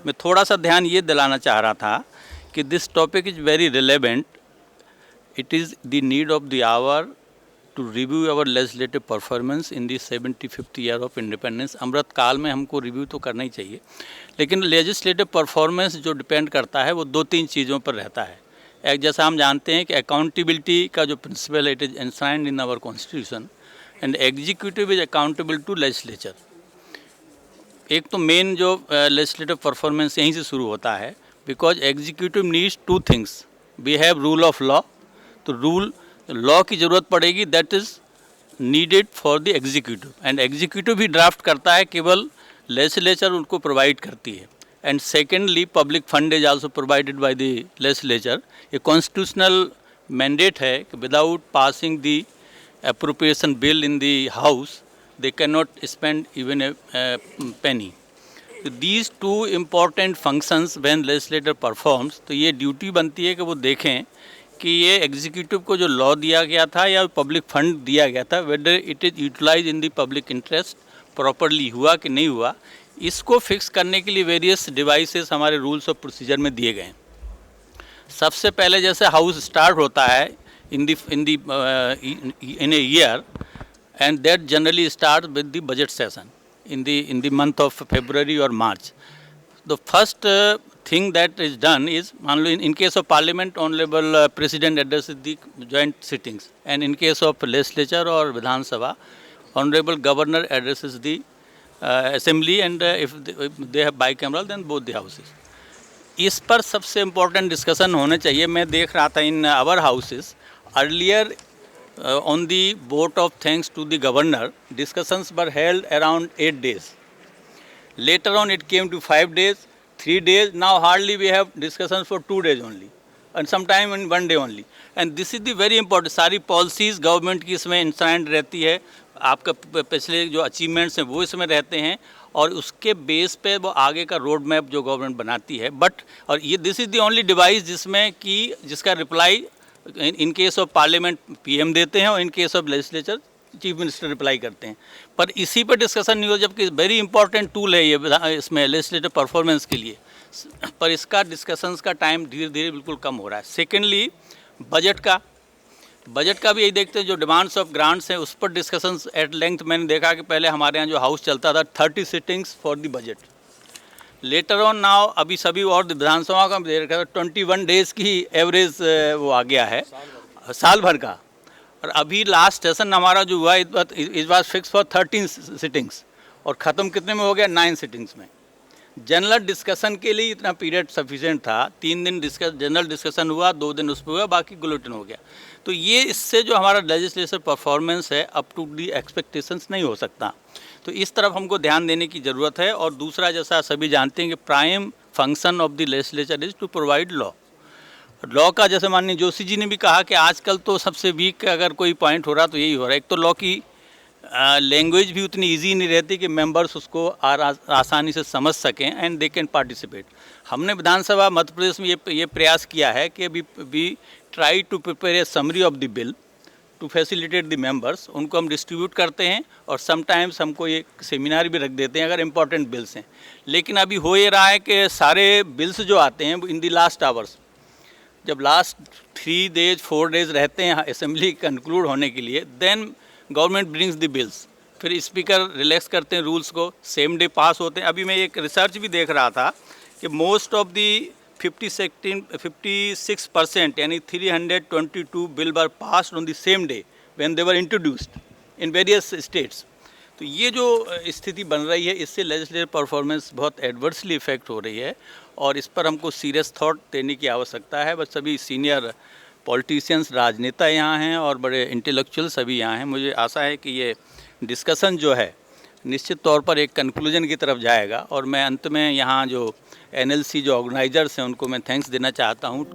मैं थोड़ा सा ध्यान ये दिलाना चाह रहा था कि this topic is very relevant. It is the need of the hour to review our legislative performance in the 75th year of independence. अमृत काल में हमको रिव्यू तो करना ही चाहिए, लेकिन लेजिस्लेटिव परफॉर्मेंस जो डिपेंड करता है वो 2-3 चीज़ों पर रहता है. एक, जैसा हम जानते हैं कि अकाउंटेबिलिटी का जो principle it is enshrined in our constitution, and executive is accountable to legislature. एक तो मेन जो लेजिस्लेटिव परफॉर्मेंस यहीं से शुरू होता है, because executive needs 2 things. We have rule of law, तो रूल लॉ की ज़रूरत पड़ेगी, that is needed for the executive, and executive भी ड्राफ्ट करता है, केवल लेजिस्लेचर उनको प्रोवाइड करती है. And secondly public fund is also provided by the legislature. ये कॉन्स्टिट्यूशनल मैंडेट है कि without passing the appropriation bill in the house they can not spend even a penny. तो these 2 important functions when legislator performs, तो ये duty बनती है कि वो देखें कि ये एग्जीक्यूटिव को जो लॉ दिया गया था या पब्लिक फंड दिया गया था, whether it is utilize in the public interest properly हुआ कि नहीं हुआ. इसको फिक्स करने के लिए वेरियस डिवाइसेस हमारे रूल्स ऑफ प्रोसीजर में दिए गए हैं. सबसे पहले जैसे हाउस स्टार्ट होता है in a year, and that generally start with the budget session in the month of February or March. The first thing that is done is, in case of Parliament, Honorable President addresses the joint sittings, and in case of legislature or Vidhan Sabha, Honorable Governor addresses the assembly, and if they have bicameral, then both the houses. इस पर सबसे important discussion होने चाहिए. मैं देख रहा था in our houses earlier on the vote of thanks to the governor, discussions were held around 8 days. Later on it came to 5 days, 3 days. Now hardly we have discussions for 2 days only, and sometime in 1 day only. And this is the very important. सारी policies government की इसमें इंस्टाइंड रहती है, आपका पिछले जो achievements हैं वो इसमें रहते हैं, और उसके बेस पे वो आगे का रोड मैप जो गवर्नमेंट बनाती है. बट और ये this is the only device जिसमें कि जिसका reply in case of parliament PM देते हैं, और in case of legislature chief minister reply करते हैं. पर इसी पर डिस्कशन नहीं हो, जबकि वेरी इंपॉर्टेंट टूल है ये इसमें लेजिस्लेटिव परफॉर्मेंस के लिए, पर इसका डिस्कशंस का टाइम धीरे धीरे बिल्कुल कम हो रहा है. सेकेंडली बजट का भी यही देखते हैं, जो डिमांड्स ऑफ ग्रांट्स हैं उस पर डिस्कशंस एट लेंथ. मैंने देखा कि पहले हमारे यहाँ जो हाउस चलता था 30 sittings for the budget. Later on now अभी सभी और विधानसभा का दे रखा है 21 डेज़ की एवरेज वो आ गया है साल भर का. और अभी लास्ट सेशन हमारा जो हुआ इस बार फिक्स फॉर 13 सिटिंग्स, और ख़त्म कितने में हो गया? 9 सिटिंग्स में. जनरल डिस्कशन के लिए इतना पीरियड सफिशिएंट था. 3 दिन जनरल डिस्कशन हुआ, 2 दिन उस पर हुआ, बाकी बुलेटिन हो गया. तो ये इससे जो हमारा लेजिस्लेटिव परफॉर्मेंस है अप टू दी एक्सपेक्टेशंस नहीं हो सकता. तो इस तरफ हमको ध्यान देने की ज़रूरत है. और दूसरा, जैसा सभी जानते हैं कि prime function of the legislature is to provide law का, जैसे माननीय जोशी जी ने भी कहा कि आजकल तो सबसे वीक अगर कोई पॉइंट हो रहा तो यही हो रहा है. एक तो लॉ की लैंग्वेज भी उतनी इजी नहीं रहती कि मेंबर्स उसको आसानी से समझ सकें एंड दे कैन पार्टिसिपेट. हमने विधानसभा मध्य प्रदेश में ये प्रयास किया है कि we try to prepare a summary of the bill to facilitate the members. उनको हम डिस्ट्रीब्यूट करते हैं, और समटाइम्स हमको ये सेमिनार भी रख देते हैं अगर इम्पॉर्टेंट बिल्स हैं. लेकिन अभी हो ये रहा है कि सारे बिल्स जो आते हैं इन दी लास्ट आवर्स, जब लास्ट 3 डेज 4 डेज रहते हैं असेंबली कंक्लूड होने के लिए, then government brings the bills. फिर स्पीकर रिलैक्स करते हैं रूल्स को, सेम डे पास होते हैं. अभी मैं एक रिसर्च भी देख रहा था कि मोस्ट ऑफ दी 56% यानी 322 bill were passed on the same day when they were introduced in various states. तो ये जो स्थिति बन रही है, इससे लेजिस्लेटिव परफॉर्मेंस बहुत एडवर्सली इफेक्ट हो रही है, और इस पर हमको सीरियस थॉट देने की आवश्यकता है. बस सभी सीनियर पॉलिटिशियंस, राजनेता यहाँ हैं, और बड़े इंटेलेक्चुअल सभी यहाँ हैं. मुझे आशा है कि ये डिस्कशन जो है निश्चित तौर पर एक कंक्लूजन की तरफ जाएगा. और मैं अंत में यहाँ जो NLC जो ऑर्गेनाइजर्स हैं उनको मैं थैंक्स देना चाहता हूँ.